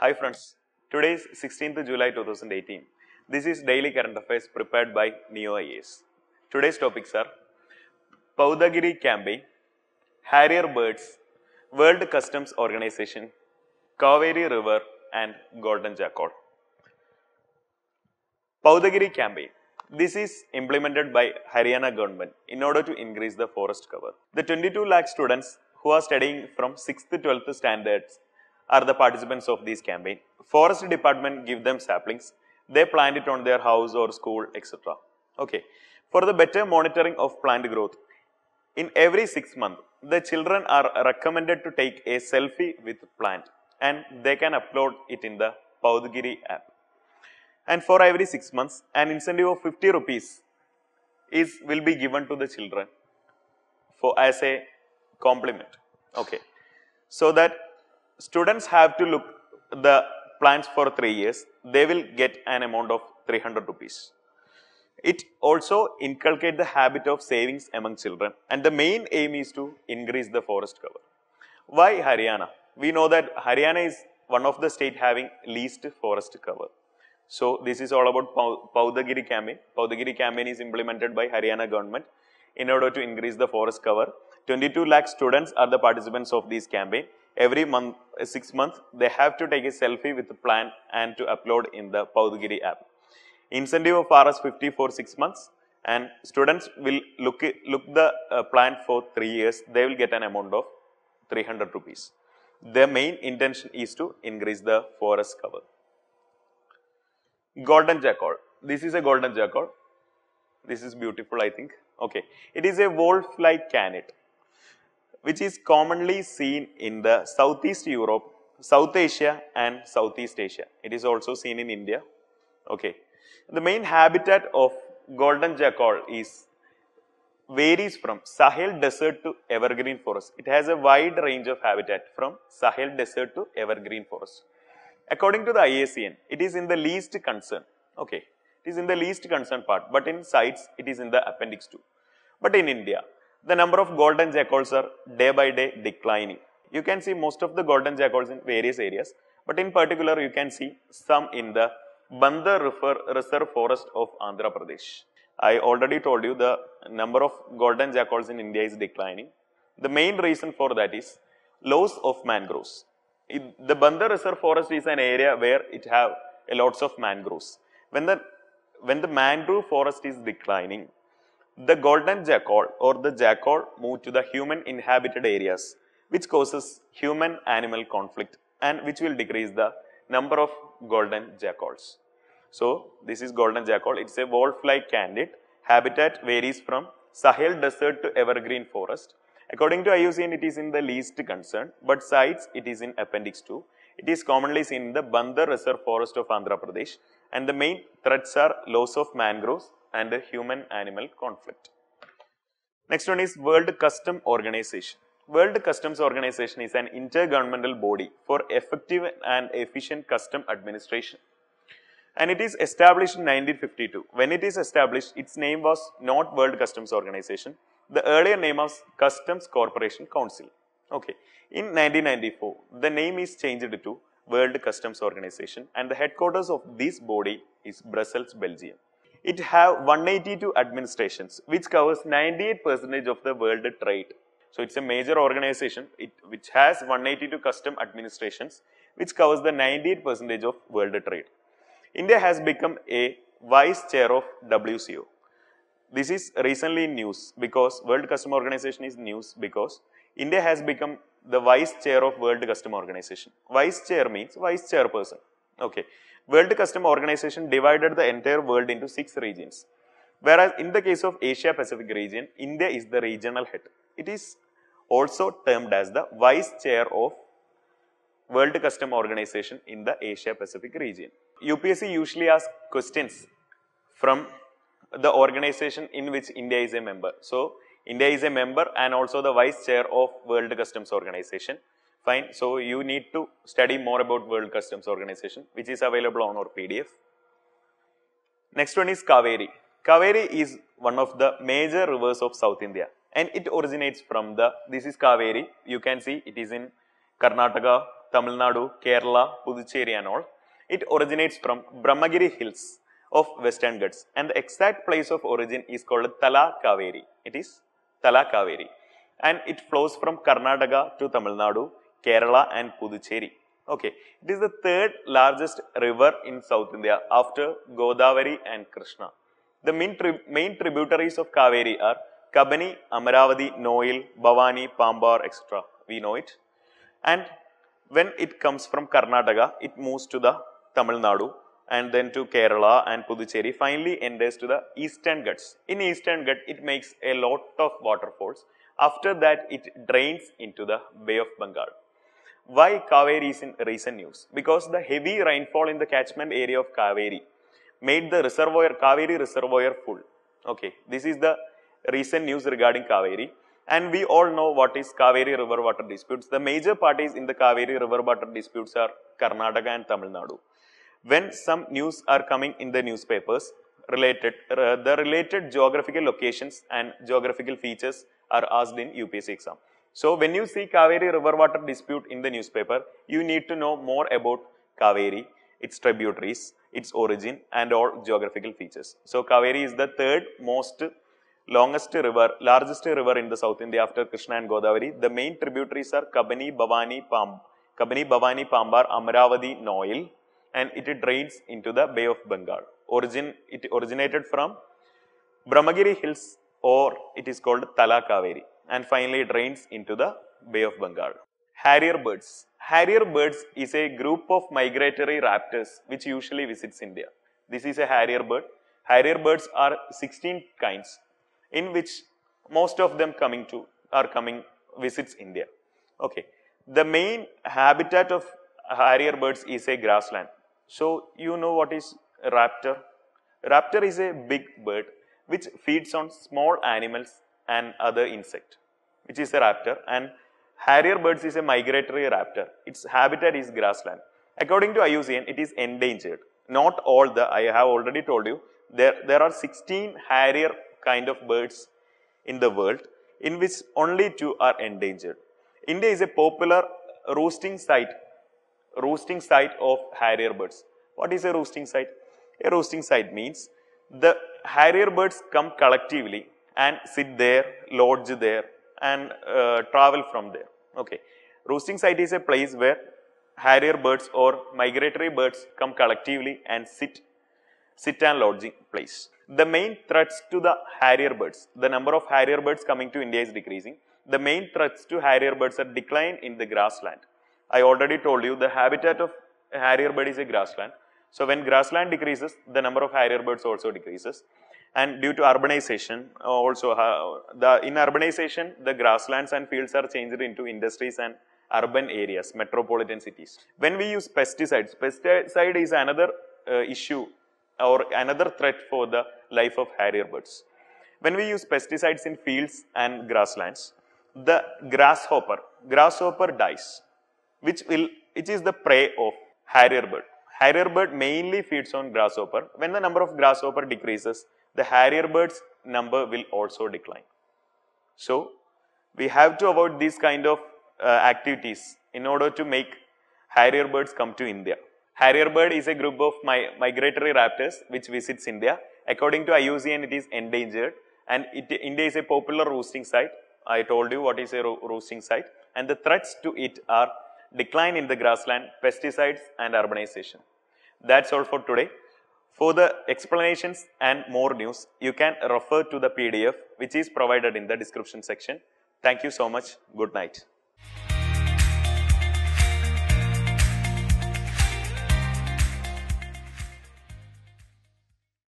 Hi friends, today is 16th July 2018. This is Daily Current Affairs prepared by Ekam IAS. Today's topics are Paudagiri Campaign, Harrier Birds, World Customs Organization, Kaveri River and Golden Jackal. Paudagiri Campaign. This is implemented by Haryana government in order to increase the forest cover. The 22 lakh students who are studying from 6th to 12th standards are the participants of this campaign. Forest department give them saplings. They plant it on their house or school, etc. Okay. For the better monitoring of plant growth, in every 6 months, the children are recommended to take a selfie with plant and they can upload it in the Paudagiri app. And for every 6 months, an incentive of 50 rupees will be given to the children as a compliment. Okay. So that students have to look the plants for 3 years, they will get an amount of 300 rupees. It also inculcates the habit of savings among children and the main aim is to increase the forest cover. Why Haryana? We know that Haryana is one of the states having least forest cover. So this is all about Paudagiri campaign. Paudagiri campaign is implemented by Haryana government in order to increase the forest cover. 22 lakh students are the participants of this campaign. Every month, 6 months, they have to take a selfie with the plant and to upload in the Paudagiri app. Incentive of Rs 50 for 6 months and students will look the plant for 3 years. They will get an amount of 300 rupees. Their main intention is to increase the forest cover. Golden Jackal. This is a golden jackal. This is beautiful, I think. Okay. It is a wolf-like canid, which is commonly seen in the Southeast Europe, South Asia and Southeast Asia. It is also seen in India. Okay. The main habitat of golden jackal varies from Sahel desert to evergreen forest. It has a wide range of habitat from Sahel desert to evergreen forest. According to the IACN, it is in the least concern. Okay. It is in the least concern part, but in CITES, it is in the appendix 2. But in India, the number of golden jackals are day by day declining. You can see most of the golden jackals in various areas, but in particular, you can see some in the Bandar Reserve Forest of Andhra Pradesh. I already told you the number of golden jackals in India is declining. The main reason for that is loss of mangroves. The Bandar Reserve Forest is an area where it have lots of mangroves. When the mangrove forest is declining, the golden jackal or the jackal move to the human inhabited areas, which causes human-animal conflict and which will decrease the number of golden jackals. So this is golden jackal. It's a wolf-like canid. Habitat varies from Sahel desert to evergreen forest. According to IUCN, it is in the least concern, but CITES, it is in appendix 2. It is commonly seen in the Bandar Reserve Forest of Andhra Pradesh and the main threats are loss of mangroves and a human-animal conflict. Next one is World Customs Organization. World Customs Organization is an intergovernmental body for effective and efficient custom administration. And it is established in 1952. When it is established, its name was not World Customs Organization. The earlier name was Customs Corporation Council. Okay. In 1994, the name is changed to World Customs Organization and the headquarters of this body is Brussels, Belgium. It have 182 administrations which covers 98% of the world trade. So it's a major organization which has 182 custom administrations which covers the 98% of world trade. India has become a vice chair of WCO. This is recently in news because World Customs Organization is news because India has become the vice chair of World Customs Organization. Vice chair means vice chairperson. Okay. World Customs Organization divided the entire world into 6 regions. Whereas in the case of Asia Pacific region, India is the regional head. It is also termed as the vice chair of World Customs Organization in the Asia Pacific region. UPSC usually asks questions from the organization in which India is a member. So India is a member and also the vice chair of World Customs Organization. Fine. So you need to study more about World Customs Organization, which is available on our PDF. Next one is Kaveri. Kaveri is one of the major rivers of South India and it originates from this is Kaveri. You can see it is in Karnataka, Tamil Nadu, Kerala, Puducherry and all. It originates from Brahmagiri hills of Western Ghats, and the exact place of origin is called Tala Kaveri. It is Tala Kaveri, and it flows from Karnataka to Tamil Nadu, Kerala and Puducherry. Okay, it is the third largest river in South India after Godavari and Krishna. The main tributaries of Kaveri are Kabani, Amaravati, Noil, Bhavani, Pambar, etc. We know it. And when it comes from Karnataka, it moves to the Tamil Nadu and then to Kerala and Puducherry, finally enters to the Eastern Ghats. In Eastern Ghats, it makes a lot of waterfalls. After that, it drains into the Bay of Bengal. Why Kaveri is in recent news? Because the heavy rainfall in the catchment area of Kaveri made the Kaveri reservoir full. Okay, this is the recent news regarding Kaveri. And we all know what is Kaveri river water disputes. The major parties in the Kaveri river water disputes are Karnataka and Tamil Nadu. When some news are coming in the newspapers, the related geographical locations and geographical features are asked in UPSC exam. So when you see Kaveri river water dispute in the newspaper, you need to know more about Kaveri, its tributaries, its origin and all geographical features. So Kaveri is the third largest river in the South India after Krishna and Godavari. The main tributaries are Kabani, Bhavani, Pambar, Amaravati, Noil, and it drains into the Bay of Bengal. It originated from Brahmagiri hills, or it is called Tala Kaveri, and finally drains into the Bay of Bengal. Harrier birds. Harrier birds is a group of migratory raptors which usually visits India. This is a harrier bird. Harrier birds are 16 kinds, in which most of them visits India. Okay, the main habitat of harrier birds is a grassland. So you know what is raptor? Raptor is a big bird which feeds on small animals and other insect, which is a raptor, and harrier birds is a migratory raptor. Its habitat is grassland. According to IUCN, it is endangered. Not all I have already told you, there are 16 harrier kind of birds in the world, in which only 2 are endangered. India is a popular roosting site of harrier birds. What is a roosting site? A roosting site means the harrier birds come collectively and sit there, lodge there and travel from there. Okay, roosting site is a place where harrier birds or migratory birds come collectively and sit and lodging place. The main threats to the harrier birds, the number of harrier birds coming to India is decreasing. The main threats to harrier birds are decline in the grassland. I already told you the habitat of a harrier bird is a grassland. So when grassland decreases, the number of harrier birds also decreases. And due to urbanization, in urbanization, the grasslands and fields are changed into industries and urban areas, metropolitan cities. When we use pesticides, pesticide is another issue or another threat for the life of harrier birds. When we use pesticides in fields and grasslands, the grasshopper dies, which is the prey of harrier bird. Harrier bird mainly feeds on grasshopper. When the number of grasshopper decreases, the harrier bird's number will also decline. So we have to avoid these kind of activities in order to make harrier birds come to India. Harrier bird is a group of migratory raptors which visits India. According to IUCN, it is endangered, and India is a popular roosting site. I told you what is a roosting site, and the threats to it are decline in the grassland, pesticides and urbanization. That's all for today. For the explanations and more news, you can refer to the PDF which is provided in the description section. Thank you so much. Good night.